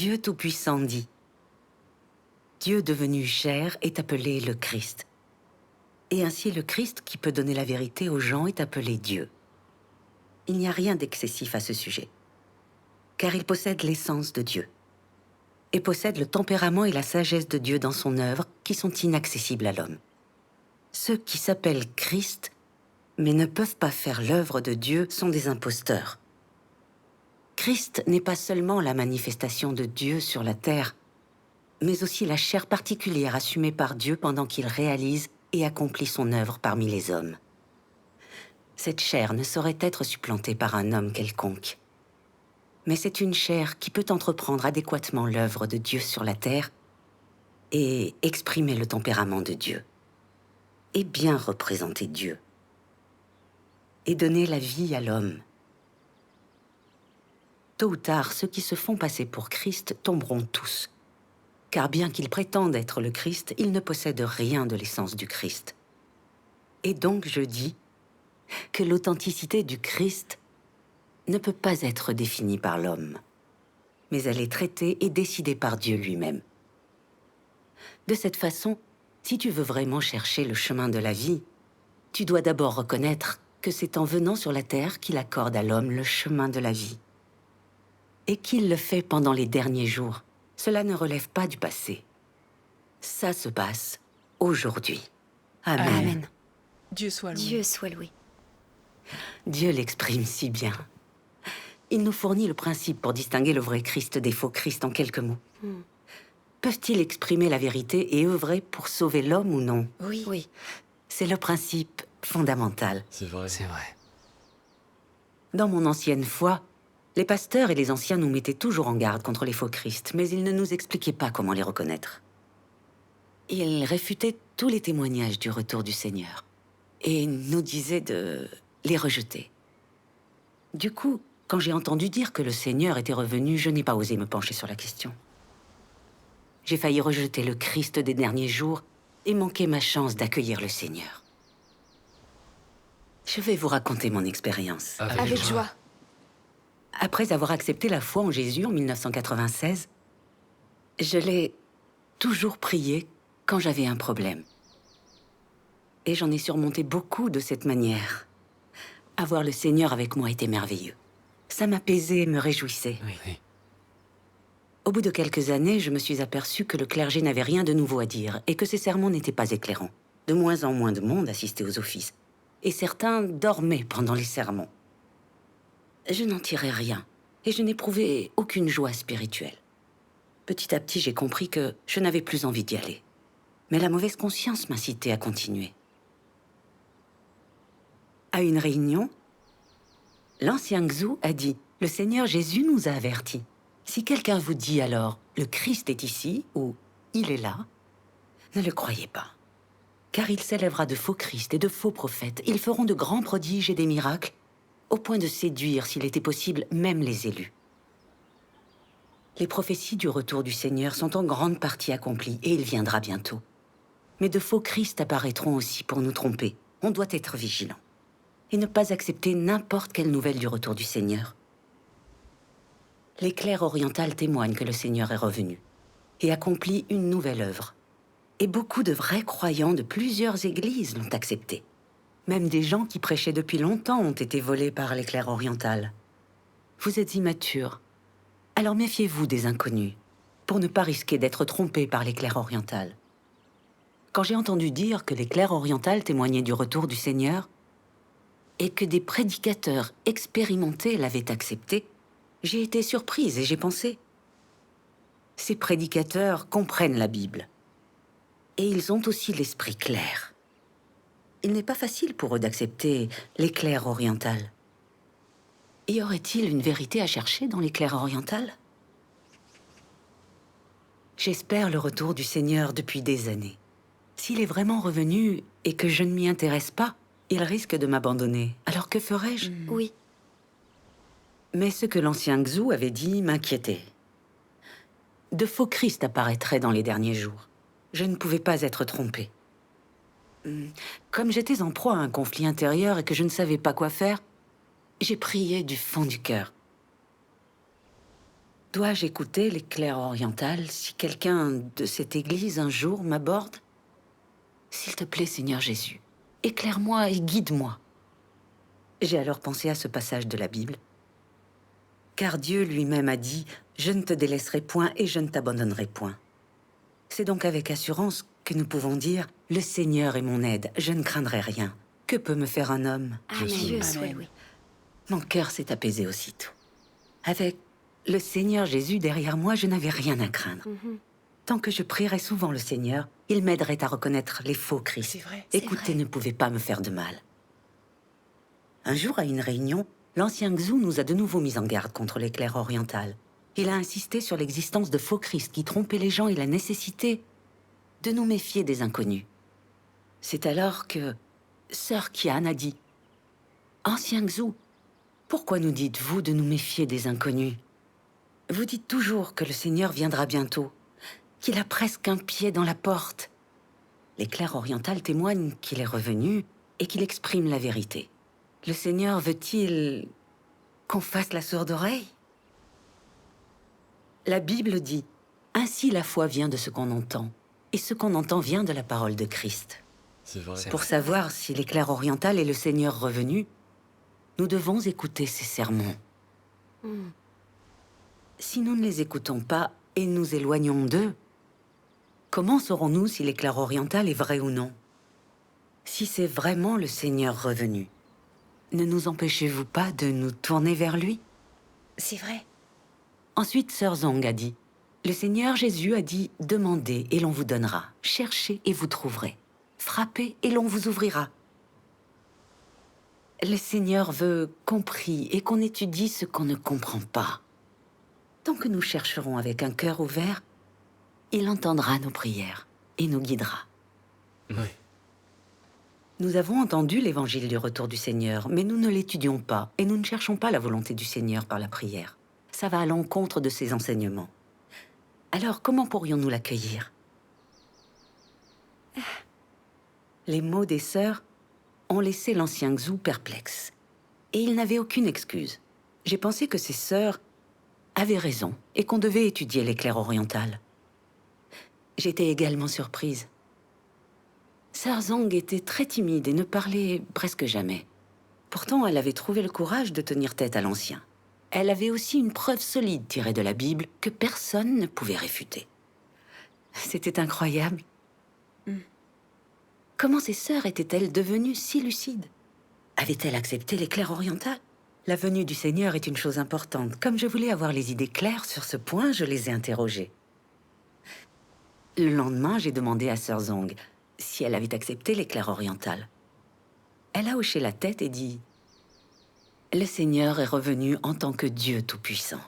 Dieu Tout-Puissant dit: Dieu devenu chair est appelé le Christ. Et ainsi le Christ qui peut donner la vérité aux gens est appelé Dieu. Il n'y a rien d'excessif à ce sujet, car il possède l'essence de Dieu, et possède le tempérament et la sagesse de Dieu dans son œuvre qui sont inaccessibles à l'homme. Ceux qui s'appellent Christ, mais ne peuvent pas faire l'œuvre de Dieu, sont des imposteurs. Christ n'est pas seulement la manifestation de Dieu sur la terre, mais aussi la chair particulière assumée par Dieu pendant qu'il réalise et accomplit son œuvre parmi les hommes. Cette chair ne saurait être supplantée par un homme quelconque. Mais c'est une chair qui peut entreprendre adéquatement l'œuvre de Dieu sur la terre et exprimer le tempérament de Dieu, et bien représenter Dieu, et donner la vie à l'homme. Tôt ou tard, ceux qui se font passer pour Christ tomberont tous, car bien qu'ils prétendent être le Christ, ils ne possèdent rien de l'essence du Christ. Et donc je dis que l'authenticité du Christ ne peut pas être définie par l'homme, mais elle est traitée et décidée par Dieu lui-même. De cette façon, si tu veux vraiment chercher le chemin de la vie, tu dois d'abord reconnaître que c'est en venant sur la terre qu'il accorde à l'homme le chemin de la vie, et qu'il le fait pendant les derniers jours. Cela ne relève pas du passé. Ça se passe aujourd'hui. Amen. Amen. Dieu soit loué. Dieu soit loué. Dieu l'exprime si bien. Il nous fournit le principe pour distinguer le vrai Christ des faux Christ en quelques mots. Peuvent-ils exprimer la vérité et œuvrer pour sauver l'homme ou non? Oui. Oui. C'est le principe fondamental. C'est vrai. C'est vrai. Dans mon ancienne foi, les pasteurs et les anciens nous mettaient toujours en garde contre les faux Christ, mais ils ne nous expliquaient pas comment les reconnaître. Ils réfutaient tous les témoignages du retour du Seigneur et nous disaient de les rejeter. Du coup, quand j'ai entendu dire que le Seigneur était revenu, je n'ai pas osé me pencher sur la question. J'ai failli rejeter le Christ des derniers jours et manquer ma chance d'accueillir le Seigneur. Je vais vous raconter mon expérience. Avec joie. Après avoir accepté la foi en Jésus en 1996, je l'ai toujours prié quand j'avais un problème. Et j'en ai surmonté beaucoup de cette manière. Avoir le Seigneur avec moi était merveilleux. Ça m'apaisait et me réjouissait. Oui. Au bout de quelques années, je me suis aperçue que le clergé n'avait rien de nouveau à dire et que ses sermons n'étaient pas éclairants. De moins en moins de monde assistait aux offices. Et certains dormaient pendant les sermons. Je n'en tirais rien et je n'éprouvais aucune joie spirituelle. Petit à petit, j'ai compris que je n'avais plus envie d'y aller. Mais la mauvaise conscience m'incitait à continuer. À une réunion, l'ancien Xu a dit « Le Seigneur Jésus nous a avertis. Si quelqu'un vous dit alors « Le Christ est ici » ou « Il est là », ne le croyez pas. Car il s'élèvera de faux Christ et de faux prophètes. Ils feront de grands prodiges et des miracles, au point de séduire, s'il était possible, même les élus. Les prophéties du retour du Seigneur sont en grande partie accomplies et il viendra bientôt. Mais de faux Christ apparaîtront aussi pour nous tromper. On doit être vigilant et ne pas accepter n'importe quelle nouvelle du retour du Seigneur. Les clercs orientales témoignent que le Seigneur est revenu et accomplit une nouvelle œuvre. Et beaucoup de vrais croyants de plusieurs églises l'ont accepté. Même des gens qui prêchaient depuis longtemps ont été volés par les clercs orientales. Vous êtes immatures, alors méfiez-vous des inconnus, pour ne pas risquer d'être trompés par les clercs orientales. Quand j'ai entendu dire que les clercs orientales témoignaient du retour du Seigneur, et que des prédicateurs expérimentés l'avaient accepté, j'ai été surprise et j'ai pensé, ces prédicateurs comprennent la Bible. Et ils ont aussi l'esprit clair. Il n'est pas facile pour eux d'accepter les clercs orientales. Y aurait-il une vérité à chercher dans les clercs orientales? J'espère le retour du Seigneur depuis des années. S'il est vraiment revenu et que je ne m'y intéresse pas, il risque de m'abandonner. Alors que ferais-je? Oui. Mais ce que l'ancien Xu avait dit m'inquiétait. De faux Christ apparaîtraient dans les derniers jours. Je ne pouvais pas être trompée. Comme j'étais en proie à un conflit intérieur et que je ne savais pas quoi faire, j'ai prié du fond du cœur. Dois-je écouter les clercs orientales si quelqu'un de cette église un jour m'aborde? S'il te plaît, Seigneur Jésus, éclaire-moi et guide-moi. J'ai alors pensé à ce passage de la Bible. Car Dieu lui-même a dit « Je ne te délaisserai point et je ne t'abandonnerai point ». C'est donc avec assurance que nous pouvons dire « Le Seigneur est mon aide, je ne craindrai rien. Que peut me faire un homme ?» Dieu soit loué. Mon cœur s'est apaisé aussitôt. Avec le Seigneur Jésus derrière moi, je n'avais rien à craindre. Tant que je prierais souvent le Seigneur, il m'aiderait à reconnaître les faux Christ. C'est vrai. Écouter ne pouvait pas me faire de mal. Un jour, à une réunion, l'ancien Xu nous a de nouveau mis en garde contre les clercs orientales. Il a insisté sur l'existence de faux Christ qui trompaient les gens et la nécessité de nous méfier des inconnus. C'est alors que Sœur Qian a dit « Ancien Xu, pourquoi nous dites-vous de nous méfier des inconnus? Vous dites toujours que le Seigneur viendra bientôt, qu'il a presque un pied dans la porte. Les clercs orientales témoignent qu'il est revenu et qu'il exprime la vérité. Le Seigneur veut-il qu'on fasse la sourde oreille? La Bible dit « Ainsi la foi vient de ce qu'on entend, et ce qu'on entend vient de la parole de Christ. » C'est vrai. Pour savoir si les clercs orientales est le Seigneur revenu, nous devons écouter ses sermons. Si nous ne les écoutons pas et nous éloignons d'eux, comment saurons-nous si l'éclair oriental est vrai ou non? Si c'est vraiment le Seigneur revenu, ne nous empêchez-vous pas de nous tourner vers lui? C'est vrai. Ensuite, Sœur Zong a dit, « Le Seigneur Jésus a dit, demandez et l'on vous donnera, cherchez et vous trouverez, frappez et l'on vous ouvrira. » Le Seigneur veut qu'on prie et qu'on étudie ce qu'on ne comprend pas. Tant que nous chercherons avec un cœur ouvert, il entendra nos prières et nous guidera. Oui. Nous avons entendu l'évangile du retour du Seigneur, mais nous ne l'étudions pas et nous ne cherchons pas la volonté du Seigneur par la prière. Ça va à l'encontre de ses enseignements. Alors, comment pourrions-nous l'accueillir? Les mots des sœurs ont laissé l'ancien Xu perplexe. Et il n'avait aucune excuse. J'ai pensé que ses sœurs avaient raison et qu'on devait étudier l'éclair oriental. J'étais également surprise. Sœur Zong était très timide et ne parlait presque jamais. Pourtant, elle avait trouvé le courage de tenir tête à l'ancien. Elle avait aussi une preuve solide tirée de la Bible que personne ne pouvait réfuter. C'était incroyable. Comment ces sœurs étaient-elles devenues si lucides? Avaient-elles accepté l'éclair oriental? La venue du Seigneur est une chose importante. Comme je voulais avoir les idées claires sur ce point, je les ai interrogées. Le lendemain, j'ai demandé à Sœur Zong si elle avait accepté l'éclair oriental. Elle a hoché la tête et dit « Le Seigneur est revenu en tant que Dieu Tout-Puissant.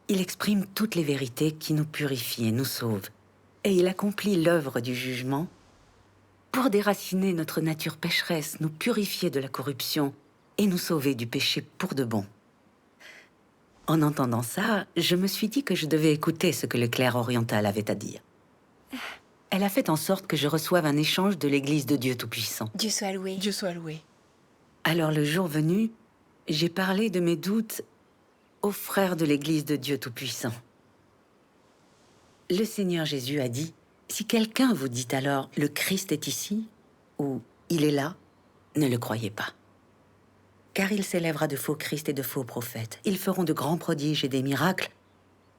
Il exprime toutes les vérités qui nous purifient et nous sauvent, et il accomplit l'œuvre du jugement pour déraciner notre nature pécheresse, nous purifier de la corruption et nous sauver du péché pour de bon. » En entendant ça, je me suis dit que je devais écouter ce que l'éclair oriental avait à dire. Elle a fait en sorte que je reçoive un échange de l'Église de Dieu Tout-Puissant. Dieu soit loué. Dieu soit loué. Alors le jour venu, j'ai parlé de mes doutes aux frères de l'Église de Dieu Tout-Puissant. Le Seigneur Jésus a dit, « Si quelqu'un vous dit alors, le Christ est ici, ou il est là, ne le croyez pas. Car il s'élèvera de faux Christ et de faux prophètes. Ils feront de grands prodiges et des miracles,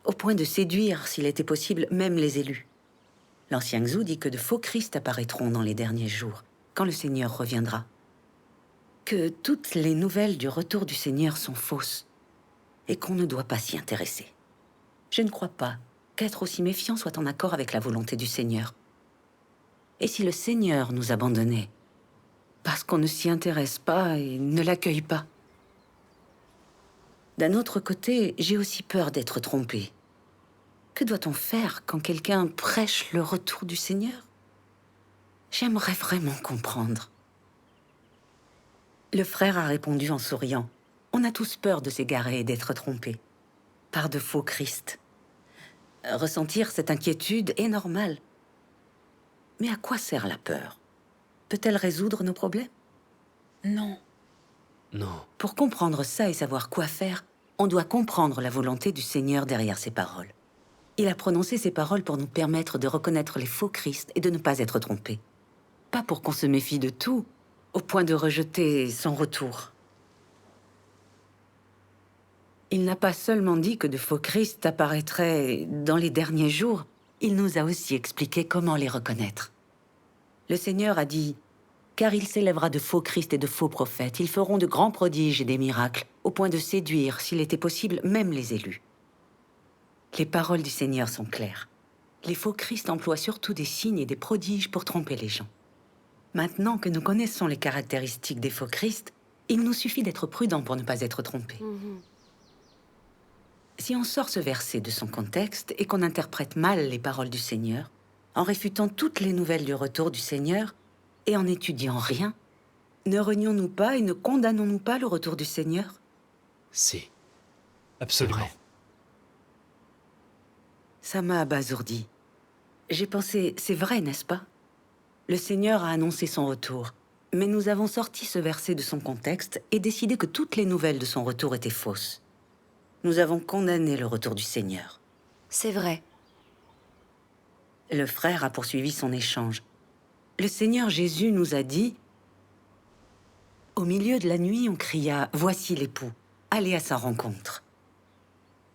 au point de séduire, s'il était possible, même les élus. » L'ancien Xu dit que de faux Christ apparaîtront dans les derniers jours, quand le Seigneur reviendra. Que toutes les nouvelles du retour du Seigneur sont fausses, et qu'on ne doit pas s'y intéresser. Je ne crois pas qu'être aussi méfiant soit en accord avec la volonté du Seigneur. Et si le Seigneur nous abandonnait, parce qu'on ne s'y intéresse pas et ne l'accueille pas? D'un autre côté, j'ai aussi peur d'être trompée. Que doit-on faire quand quelqu'un prêche le retour du Seigneur? J'aimerais vraiment comprendre. Le frère a répondu en souriant. On a tous peur de s'égarer et d'être trompés par de faux Christ. Ressentir cette inquiétude est normal. Mais à quoi sert la peur? Peut-elle résoudre nos problèmes? Non. Non. Pour comprendre ça et savoir quoi faire, On doit comprendre la volonté du Seigneur derrière ces paroles. Il a prononcé ces paroles pour nous permettre de reconnaître les faux Christ et de ne pas être trompés. Pas pour qu'on se méfie de tout, au point de rejeter son retour. Il n'a pas seulement dit que de faux Christ apparaîtraient dans les derniers jours, il nous a aussi expliqué comment les reconnaître. Le Seigneur a dit « Car il s'élèvera de faux Christ et de faux prophètes, ils feront de grands prodiges et des miracles, au point de séduire, s'il était possible, même les élus. » Les paroles du Seigneur sont claires. Les faux Christ emploient surtout des signes et des prodiges pour tromper les gens. Maintenant que nous connaissons les caractéristiques des faux Christ, il nous suffit d'être prudents pour ne pas être trompés. Si on sort ce verset de son contexte et qu'on interprète mal les paroles du Seigneur, en réfutant toutes les nouvelles du retour du Seigneur et en n'étudiant rien, ne renions-nous pas et ne condamnons-nous pas le retour du Seigneur? Si. Absolument. Vrai. Ça m'a abasourdi. J'ai pensé, c'est vrai, n'est-ce pas? Le Seigneur a annoncé son retour, mais nous avons sorti ce verset de son contexte et décidé que toutes les nouvelles de son retour étaient fausses. Nous avons condamné le retour du Seigneur. C'est vrai. Le frère a poursuivi son échange. Le Seigneur Jésus nous a dit « Au milieu de la nuit, on cria « Voici l'époux, allez à sa rencontre.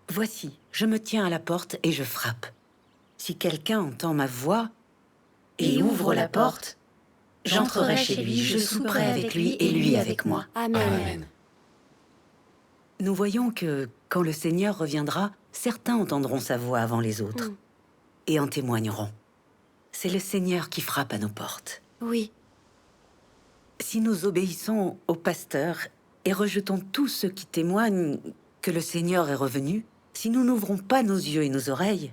Voici, je me tiens à la porte et je frappe. Si quelqu'un entend ma voix et ouvre la porte, j'entrerai chez lui, je souperai avec lui et lui avec moi. » Amen. Amen. Nous voyons que, quand le Seigneur reviendra, certains entendront sa voix avant les autres et en témoigneront. C'est le Seigneur qui frappe à nos portes. Oui. Si nous obéissons au pasteur et rejetons tous ceux qui témoignent que le Seigneur est revenu, si nous n'ouvrons pas nos yeux et nos oreilles,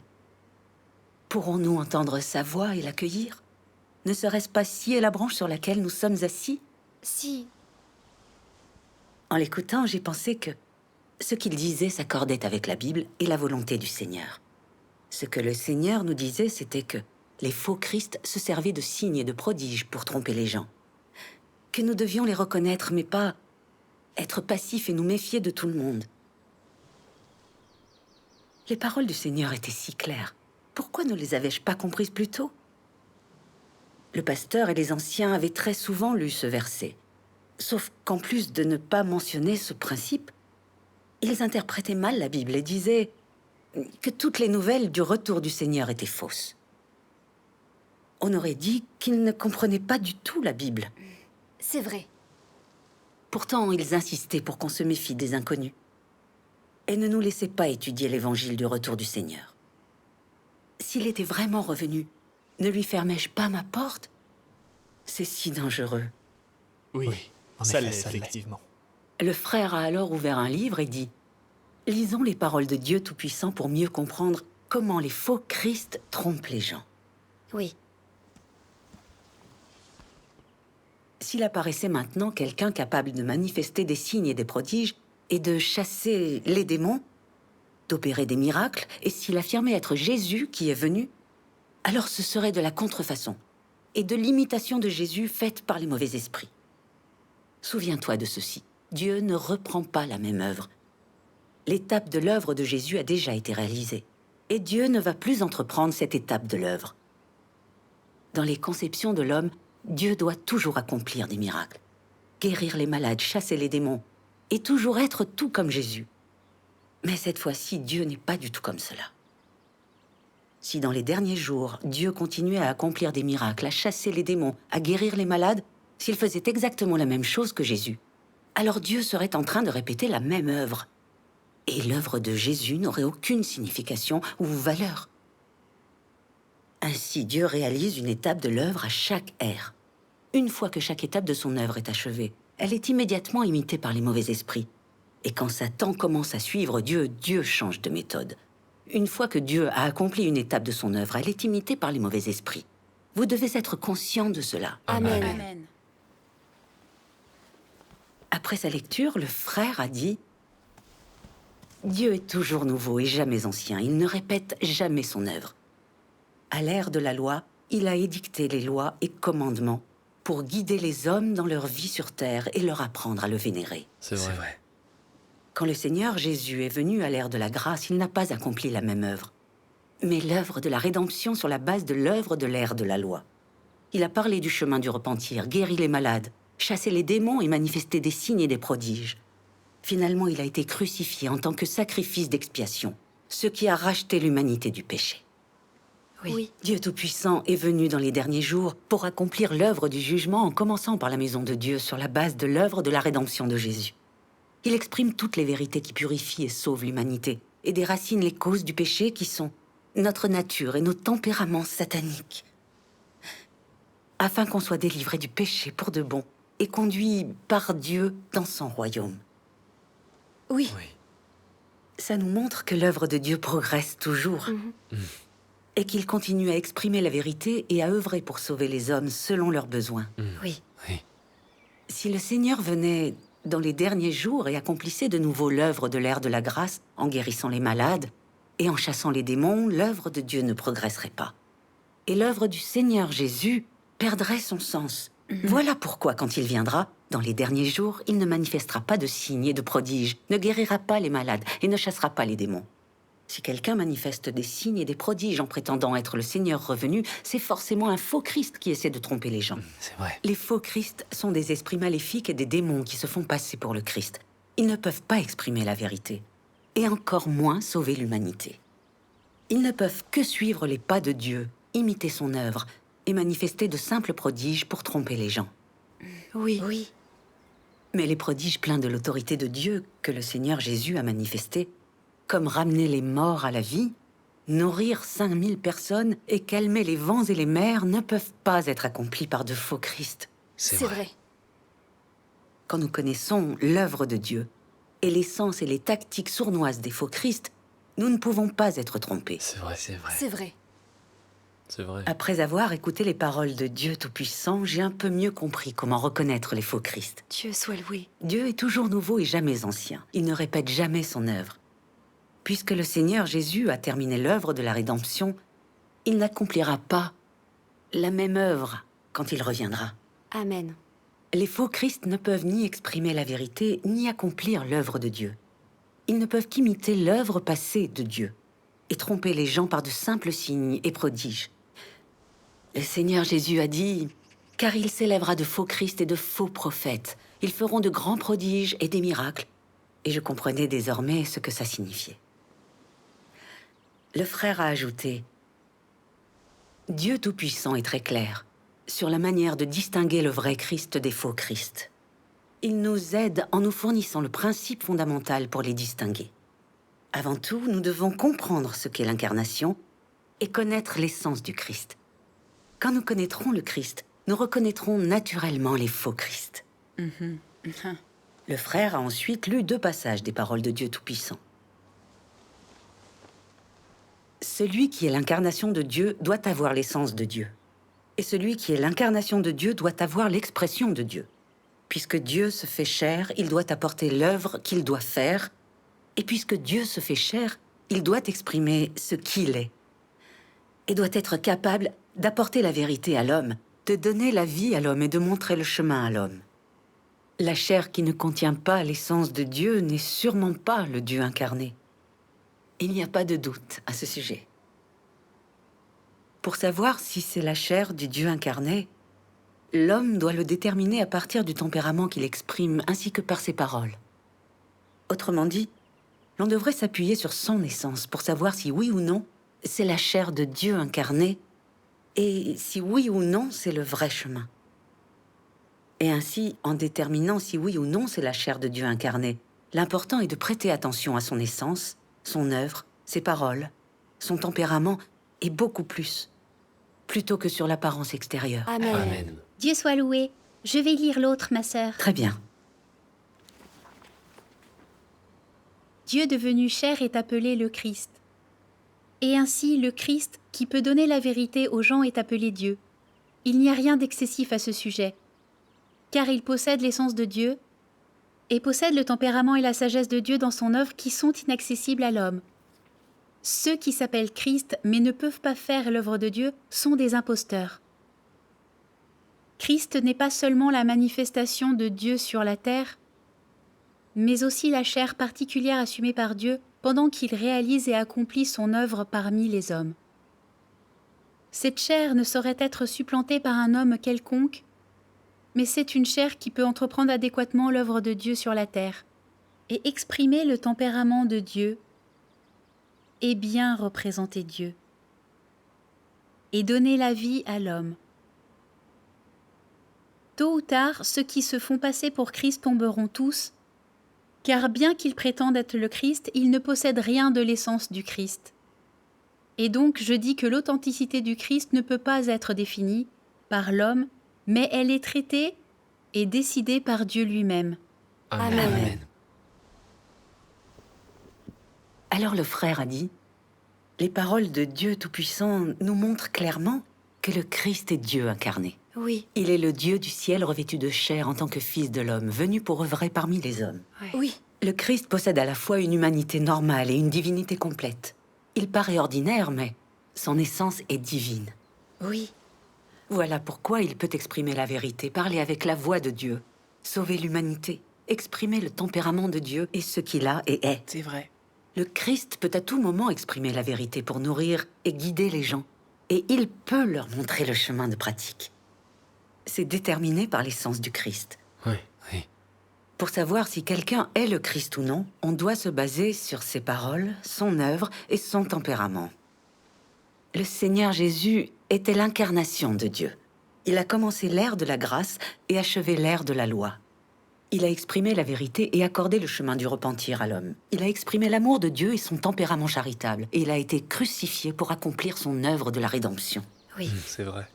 pourrons-nous entendre sa voix et l'accueillir? Ne serait-ce pas scier la branche sur laquelle nous sommes assis? Si. En l'écoutant, j'ai pensé que ce qu'il disait s'accordait avec la Bible et la volonté du Seigneur. Ce que le Seigneur nous disait, c'était que les faux Christ se servaient de signes et de prodiges pour tromper les gens. Que nous devions les reconnaître, mais pas être passifs et nous méfier de tout le monde. Les paroles du Seigneur étaient si claires. Pourquoi ne les avais-je pas comprises plus tôt? Le pasteur et les anciens avaient très souvent lu ce verset. Sauf qu'en plus de ne pas mentionner ce principe, ils interprétaient mal la Bible et disaient que toutes les nouvelles du retour du Seigneur étaient fausses. On aurait dit qu'ils ne comprenaient pas du tout la Bible. C'est vrai. Pourtant, ils insistaient pour qu'on se méfie des inconnus et ne nous laissaient pas étudier l'évangile du retour du Seigneur. S'il était vraiment revenu, ne lui fermais-je pas ma porte? C'est si dangereux. Oui, en ça effet, l'est, ça l'est. effectivement. Le frère a alors ouvert un livre et dit « Lisons les paroles de Dieu Tout-Puissant pour mieux comprendre comment les faux Christ trompent les gens. Oui. S'il apparaissait maintenant quelqu'un capable de manifester des signes et des prodiges et de chasser les démons, d'opérer des miracles, et s'il affirmait être Jésus qui est venu, alors ce serait de la contrefaçon et de l'imitation de Jésus faite par les mauvais esprits. Souviens-toi de ceci. Dieu ne reprend pas la même œuvre. L'étape de l'œuvre de Jésus a déjà été réalisée. Et Dieu ne va plus entreprendre cette étape de l'œuvre. Dans les conceptions de l'homme, Dieu doit toujours accomplir des miracles, guérir les malades, chasser les démons, et toujours être tout comme Jésus. Mais cette fois-ci, Dieu n'est pas du tout comme cela. Si dans les derniers jours, Dieu continuait à accomplir des miracles, à chasser les démons, à guérir les malades, s'il faisait exactement la même chose que Jésus, alors Dieu serait en train de répéter la même œuvre. Et l'œuvre de Jésus n'aurait aucune signification ou valeur. Ainsi, Dieu réalise une étape de l'œuvre à chaque ère. Une fois que chaque étape de son œuvre est achevée, elle est immédiatement imitée par les mauvais esprits. Et quand Satan commence à suivre Dieu, Dieu change de méthode. Une fois que Dieu a accompli une étape de son œuvre, elle est imitée par les mauvais esprits. Vous devez être conscient de cela. Amen. Amen. Après sa lecture, le frère a dit « Dieu est toujours nouveau et jamais ancien. Il ne répète jamais son œuvre. À l'ère de la loi, il a édicté les lois et commandements pour guider les hommes dans leur vie sur terre et leur apprendre à le vénérer. C'est vrai. Quand le Seigneur Jésus est venu à l'ère de la grâce, il n'a pas accompli la même œuvre, mais l'œuvre de la rédemption sur la base de l'œuvre de l'ère de la loi. Il a parlé du chemin du repentir, guéri les malades, chassé les démons et manifesté des signes et des prodiges. Finalement, il a été crucifié en tant que sacrifice d'expiation, ce qui a racheté l'humanité du péché. Oui. Dieu Tout-Puissant est venu dans les derniers jours pour accomplir l'œuvre du jugement en commençant par la maison de Dieu sur la base de l'œuvre de la rédemption de Jésus. Il exprime toutes les vérités qui purifient et sauvent l'humanité et déracine les causes du péché qui sont notre nature et nos tempéraments sataniques, afin qu'on soit délivré du péché pour de bon et conduit par Dieu dans son royaume. Oui. Oui. Ça nous montre que l'œuvre de Dieu progresse toujours et qu'il continue à exprimer la vérité et à œuvrer pour sauver les hommes selon leurs besoins. Oui. Oui. Si le Seigneur venait dans les derniers jours et accomplissait de nouveau l'œuvre de l'ère de la grâce en guérissant les malades et en chassant les démons, l'œuvre de Dieu ne progresserait pas. Et l'œuvre du Seigneur Jésus perdrait son sens. Voilà pourquoi, quand il viendra, dans les derniers jours, il ne manifestera pas de signes et de prodiges, ne guérira pas les malades et ne chassera pas les démons. Si quelqu'un manifeste des signes et des prodiges en prétendant être le Seigneur revenu, c'est forcément un faux Christ qui essaie de tromper les gens. C'est vrai. Les faux Christ sont des esprits maléfiques et des démons qui se font passer pour le Christ. Ils ne peuvent pas exprimer la vérité, et encore moins sauver l'humanité. Ils ne peuvent que suivre les pas de Dieu, imiter son œuvre et manifester de simples prodiges pour tromper les gens. Oui. Oui. Mais les prodiges pleins de l'autorité de Dieu que le Seigneur Jésus a manifestés, comme ramener les morts à la vie, nourrir 5000 personnes et calmer les vents et les mers, ne peuvent pas être accomplis par de faux Christ. C'est C'est vrai. vrai. Quand nous connaissons l'œuvre de Dieu et les sens et les tactiques sournoises des faux Christ, nous ne pouvons pas être trompés. C'est vrai, c'est vrai. C'est vrai. C'est vrai. Après avoir écouté les paroles de Dieu Tout-Puissant, j'ai un peu mieux compris comment reconnaître les faux Christ. Dieu soit loué. Dieu est toujours nouveau et jamais ancien. Il ne répète jamais son œuvre. Puisque le Seigneur Jésus a terminé l'œuvre de la rédemption, il n'accomplira pas la même œuvre quand il reviendra. Amen. Les faux Christ ne peuvent ni exprimer la vérité, ni accomplir l'œuvre de Dieu. Ils ne peuvent qu'imiter l'œuvre passée de Dieu et tromper les gens par de simples signes et prodiges. Le Seigneur Jésus a dit « Car il s'élèvera de faux Christ et de faux prophètes. Ils feront de grands prodiges et des miracles. » Et je comprenais désormais ce que ça signifiait. Le frère a ajouté « Dieu Tout-Puissant est très clair sur la manière de distinguer le vrai Christ des faux Christ. Il nous aide en nous fournissant le principe fondamental pour les distinguer. Avant tout, nous devons comprendre ce qu'est l'incarnation et connaître l'essence du Christ. Quand nous connaîtrons le Christ, nous reconnaîtrons naturellement les faux Christ. Le frère a ensuite lu 2 passages des paroles de Dieu Tout-Puissant. Celui qui est l'incarnation de Dieu doit avoir l'essence de Dieu. Et celui qui est l'incarnation de Dieu doit avoir l'expression de Dieu. Puisque Dieu se fait chair, il doit apporter l'œuvre qu'il doit faire. Et puisque Dieu se fait chair, il doit exprimer ce qu'il est. Et doit être capable d'apporter la vérité à l'homme, de donner la vie à l'homme et de montrer le chemin à l'homme. La chair qui ne contient pas l'essence de Dieu n'est sûrement pas le Dieu incarné. Il n'y a pas de doute à ce sujet. Pour savoir si c'est la chair du Dieu incarné, l'homme doit le déterminer à partir du tempérament qu'il exprime ainsi que par ses paroles. Autrement dit, l'on devrait s'appuyer sur son essence pour savoir si oui ou non c'est la chair de Dieu incarné et si oui ou non c'est le vrai chemin. Et ainsi, en déterminant si oui ou non c'est la chair de Dieu incarné, l'important est de prêter attention à son essence, son œuvre, ses paroles, son tempérament et beaucoup plus, plutôt que sur l'apparence extérieure. Amen. Amen. Dieu soit loué. Je vais lire l'autre, ma sœur. Très bien. Dieu devenu chair est appelé le Christ. Et ainsi, le Christ, qui peut donner la vérité aux gens, est appelé Dieu. Il n'y a rien d'excessif à ce sujet, car il possède l'essence de Dieu et possède le tempérament et la sagesse de Dieu dans son œuvre qui sont inaccessibles à l'homme. Ceux qui s'appellent Christ mais ne peuvent pas faire l'œuvre de Dieu sont des imposteurs. Christ n'est pas seulement la manifestation de Dieu sur la terre, mais aussi la chair particulière assumée par Dieu pendant qu'il réalise et accomplit son œuvre parmi les hommes. Cette chair ne saurait être supplantée par un homme quelconque, mais c'est une chair qui peut entreprendre adéquatement l'œuvre de Dieu sur la terre et exprimer le tempérament de Dieu et bien représenter Dieu et donner la vie à l'homme. Tôt ou tard, ceux qui se font passer pour Christ tomberont tous, car bien qu'ils prétendent être le Christ, ils ne possèdent rien de l'essence du Christ. Et donc je dis que l'authenticité du Christ ne peut pas être définie par l'homme, mais elle est traitée et décidée par Dieu lui-même. Amen. Amen. Alors le frère a dit, « Les paroles de Dieu Tout-Puissant nous montrent clairement que le Christ est Dieu incarné. Oui, Il est le Dieu du ciel revêtu de chair en tant que Fils de l'homme, venu pour œuvrer parmi les hommes. ouais. Oui, Le Christ possède à la fois une humanité normale et une divinité complète. Il paraît ordinaire, mais son essence est divine. oui, Voilà pourquoi il peut exprimer la vérité, parler avec la voix de Dieu, sauver l'humanité, exprimer le tempérament de Dieu et ce qu'il a et est. C'est vrai. Le Christ peut à tout moment exprimer la vérité pour nourrir et guider les gens. Et il peut leur montrer le chemin de pratique. C'est déterminé par l'essence du Christ. Oui, oui. Pour savoir si quelqu'un est le Christ ou non, on doit se baser sur ses paroles, son œuvre et son tempérament. Le Seigneur Jésus était l'incarnation de Dieu. Il a commencé l'ère de la grâce et achevé l'ère de la loi. Il a exprimé la vérité et accordé le chemin du repentir à l'homme. Il a exprimé l'amour de Dieu et son tempérament charitable. Et il a été crucifié pour accomplir son œuvre de la rédemption. oui, C'est vrai.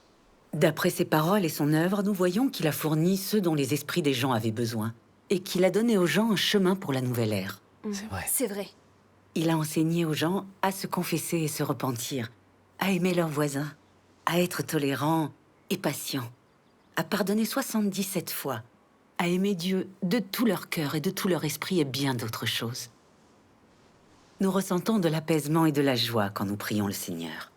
D'après ses paroles et son œuvre, nous voyons qu'il a fourni ce dont les esprits des gens avaient besoin et qu'il a donné aux gens un chemin pour la nouvelle ère. C'est vrai. c'est vrai. Il a enseigné aux gens à se confesser et se repentir, à aimer leurs voisins, à être tolérants et patients, à pardonner 77 fois, à aimer Dieu de tout leur cœur et de tout leur esprit et bien d'autres choses. Nous ressentons de l'apaisement et de la joie quand nous prions le Seigneur.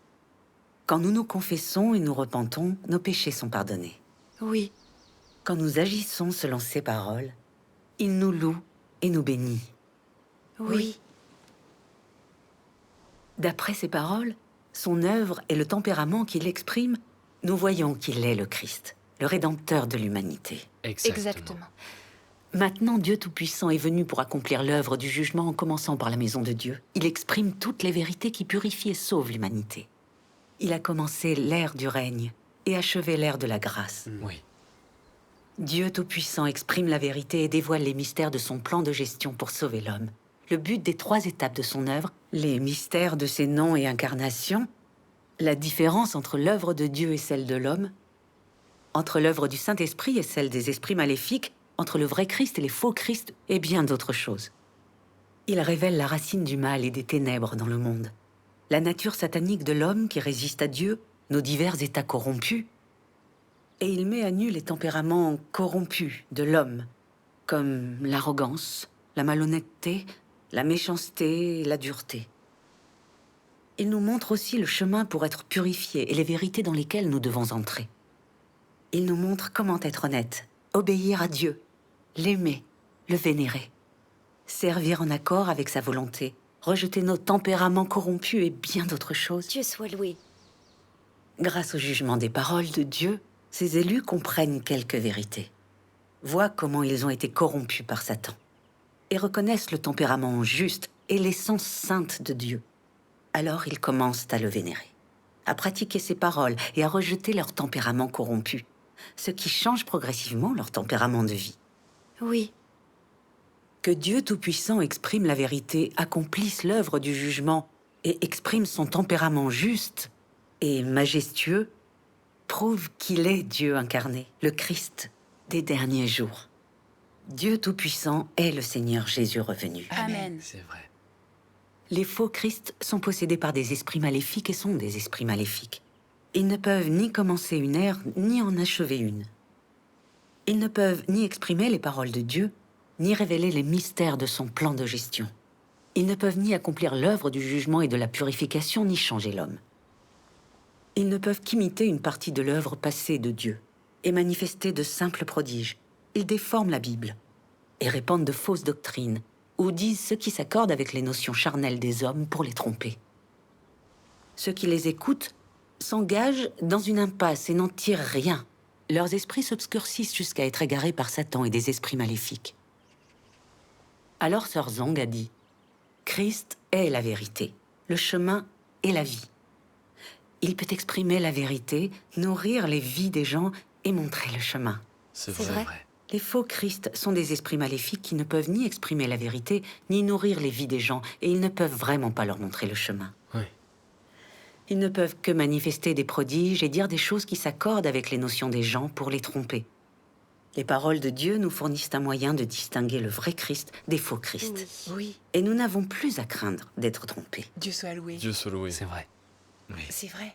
Quand nous nous confessons et nous repentons, nos péchés sont pardonnés. Oui, Quand nous agissons selon ses paroles, il nous loue et nous bénit. oui, D'après ses paroles, son œuvre et le tempérament qu'il exprime, nous voyons qu'il est le Christ, le Rédempteur de l'humanité. exactement. Maintenant, Dieu Tout-Puissant est venu pour accomplir l'œuvre du jugement en commençant par la maison de Dieu. Il exprime toutes les vérités qui purifient et sauvent l'humanité. Il a commencé l'ère du règne et achevé l'ère de la grâce. Oui. Dieu Tout-Puissant exprime la vérité et dévoile les mystères de son plan de gestion pour sauver l'homme. Le but des 3 étapes de son œuvre, les mystères de ses noms et incarnations, la différence entre l'œuvre de Dieu et celle de l'homme, entre l'œuvre du Saint-Esprit et celle des esprits maléfiques, entre le vrai Christ et les faux Christ, et bien d'autres choses. Il révèle la racine du mal et des ténèbres dans le monde, la nature satanique de l'homme qui résiste à Dieu, nos divers états corrompus, et il met à nu les tempéraments corrompus de l'homme, comme l'arrogance, la malhonnêteté, la méchanceté et la dureté. Il nous montre aussi le chemin pour être purifiés et les vérités dans lesquelles nous devons entrer. Il nous montre comment être honnête, obéir à Dieu, l'aimer, le vénérer, servir en accord avec sa volonté, rejeter nos tempéraments corrompus et bien d'autres choses. Dieu soit loué. Grâce au jugement des paroles de Dieu, ses élus comprennent quelques vérités, voient comment ils ont été corrompus par Satan, et reconnaissent le tempérament juste et l'essence sainte de Dieu. Alors ils commencent à le vénérer, à pratiquer ses paroles et à rejeter leur tempérament corrompu, ce qui change progressivement leur tempérament de vie. Oui, Que Dieu Tout-Puissant exprime la vérité, accomplisse l'œuvre du jugement et exprime son tempérament juste et majestueux, prouve qu'il est Dieu incarné, le Christ des derniers jours. Dieu Tout-Puissant est le Seigneur Jésus revenu. Amen. C'est vrai. Les faux Christ sont possédés par des esprits maléfiques et sont des esprits maléfiques. Ils ne peuvent ni commencer une ère, ni en achever une. Ils ne peuvent ni exprimer les paroles de Dieu, ni révéler les mystères de son plan de gestion. Ils ne peuvent ni accomplir l'œuvre du jugement et de la purification, ni changer l'homme. Ils ne peuvent qu'imiter une partie de l'œuvre passée de Dieu et manifester de simples prodiges. Ils déforment la Bible. et répandent de fausses doctrines, ou disent ce qui s'accorde avec les notions charnelles des hommes pour les tromper. Ceux qui les écoutent s'engagent dans une impasse et n'en tirent rien. Leurs esprits s'obscurcissent jusqu'à être égarés par Satan et des esprits maléfiques. Alors Sœur Zong a dit « Christ est la vérité, le chemin et la vie. Il peut exprimer la vérité, nourrir les vies des gens et montrer le chemin. C'est C'est vrai. vrai. Les faux Christ sont des esprits maléfiques qui ne peuvent ni exprimer la vérité, ni nourrir les vies des gens, et ils ne peuvent vraiment pas leur montrer le chemin. Oui. Ils ne peuvent que manifester des prodiges et dire des choses qui s'accordent avec les notions des gens pour les tromper. Les paroles de Dieu nous fournissent un moyen de distinguer le vrai Christ des faux Christ. Oui. Et nous n'avons plus à craindre d'être trompés. Dieu soit loué. Dieu soit loué. C'est vrai. Oui. C'est vrai.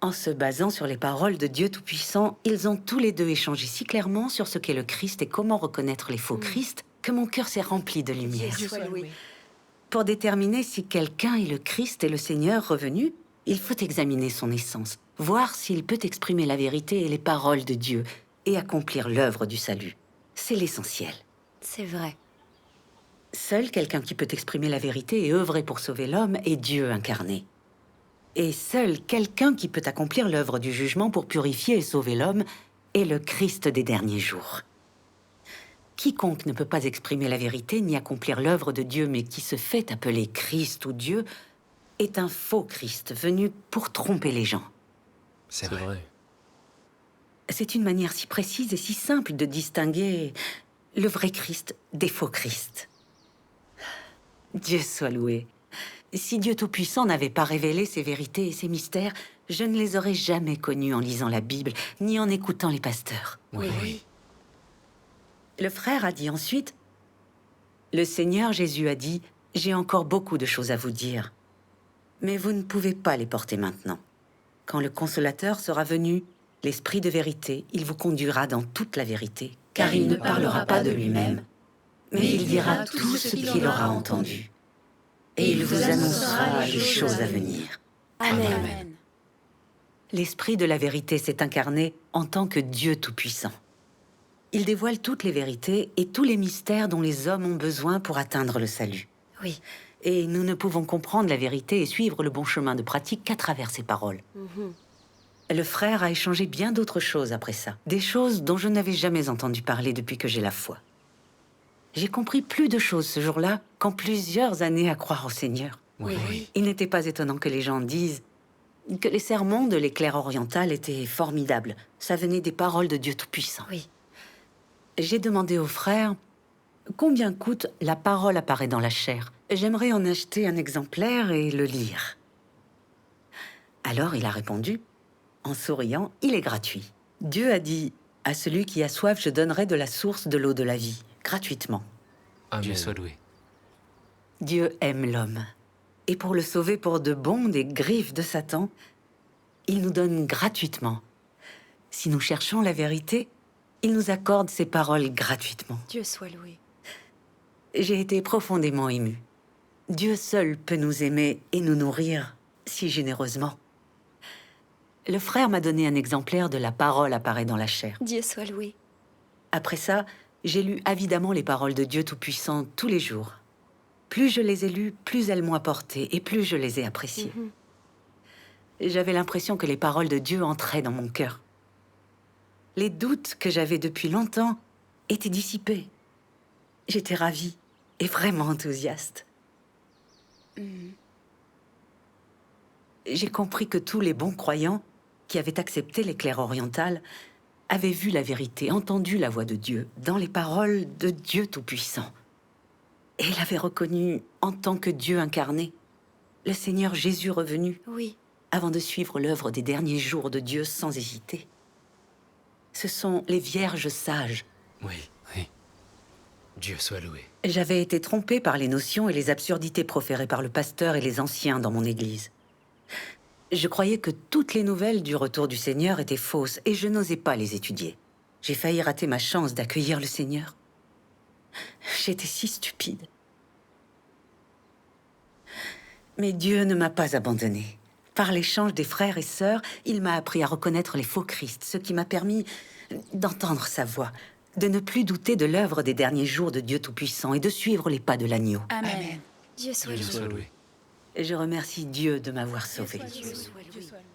En se basant sur les paroles de Dieu Tout-Puissant, ils ont tous les deux échangé si clairement sur ce qu'est le Christ et comment reconnaître les faux Christ que mon cœur s'est rempli de lumière. Dieu soit loué. Pour déterminer si quelqu'un est le Christ et le Seigneur revenu, il faut examiner son essence, voir s'il peut exprimer la vérité et les paroles de Dieu et accomplir l'œuvre du salut. C'est l'essentiel. C'est vrai. Seul quelqu'un qui peut exprimer la vérité et œuvrer pour sauver l'homme est Dieu incarné. Et seul quelqu'un qui peut accomplir l'œuvre du jugement pour purifier et sauver l'homme est le Christ des derniers jours. Quiconque ne peut pas exprimer la vérité ni accomplir l'œuvre de Dieu, mais qui se fait appeler Christ ou Dieu, est un faux Christ venu pour tromper les gens. C'est C'est vrai. vrai. C'est une manière si précise et si simple de distinguer le vrai Christ des faux Christ. Dieu soit loué. Si Dieu Tout-Puissant n'avait pas révélé ces vérités et ces mystères, je ne les aurais jamais connus en lisant la Bible, ni en écoutant les pasteurs. Oui. Le frère a dit ensuite, « Le Seigneur Jésus a dit, j'ai encore beaucoup de choses à vous dire, mais vous ne pouvez pas les porter maintenant. Quand le Consolateur sera venu, l'Esprit de vérité, il vous conduira dans toute la vérité, car il ne parlera pas de lui-même, mais il dira tout ce qu'il aura entendu, et il vous annoncera les choses à venir. Amen. L'Esprit de la vérité s'est incarné en tant que Dieu Tout-Puissant. Il dévoile toutes les vérités et tous les mystères dont les hommes ont besoin pour atteindre le salut. Oui. Et nous ne pouvons comprendre la vérité et suivre le bon chemin de pratique qu'à travers ses paroles. Le frère a échangé bien d'autres choses après ça. Des choses dont je n'avais jamais entendu parler depuis que j'ai la foi. J'ai compris plus de choses ce jour-là qu'en plusieurs années à croire au Seigneur. Oui. Il n'était pas étonnant que les gens disent que les sermons de l'éclair oriental étaient formidables. Ça venait des paroles de Dieu Tout-Puissant. Oui. J'ai demandé au frère combien coûte La parole apparaît dans la chair. J'aimerais en acheter un exemplaire et le lire. Alors il a répondu, en souriant, il est gratuit. Dieu a dit, à celui qui a soif, je donnerai de la source de l'eau de la vie, gratuitement. Amen. Dieu soit loué. Dieu aime l'homme. Et pour le sauver pour de bon des griffes de Satan, il nous donne gratuitement. Si nous cherchons la vérité, il nous accorde ses paroles gratuitement. Dieu soit loué. J'ai été profondément émue. Dieu seul peut nous aimer et nous nourrir si généreusement. Le frère m'a donné un exemplaire de La parole apparaît dans la chair. Dieu soit loué. Après ça, j'ai lu avidemment les paroles de Dieu Tout-Puissant tous les jours. Plus je les ai lues, plus elles m'ont apporté et plus je les ai appréciées. J'avais l'impression que les paroles de Dieu entraient dans mon cœur. Les doutes que j'avais depuis longtemps étaient dissipés. J'étais ravie et vraiment enthousiaste. J'ai compris que tous les bons croyants qui avaient accepté l'éclair oriental avaient vu la vérité, entendu la voix de Dieu dans les paroles de Dieu Tout-Puissant. Et l'avaient reconnu en tant que Dieu incarné, le Seigneur Jésus revenu, Oui. avant de suivre l'œuvre des derniers jours de Dieu sans hésiter. Ce sont les vierges sages. Oui. Oui. Dieu soit loué. J'avais été trompée par les notions et les absurdités proférées par le pasteur et les anciens dans mon église. Je croyais que toutes les nouvelles du retour du Seigneur étaient fausses et je n'osais pas les étudier. J'ai failli rater ma chance d'accueillir le Seigneur. J'étais si stupide. Mais Dieu ne m'a pas abandonnée. Par l'échange des frères et sœurs, il m'a appris à reconnaître les faux Christ, ce qui m'a permis d'entendre sa voix, de ne plus douter de l'œuvre des derniers jours de Dieu Tout-Puissant et de suivre les pas de l'agneau. Amen. Dieu soit Dieu loué. soit loué. Et je remercie Dieu de m'avoir sauvé. Dieu soit loué.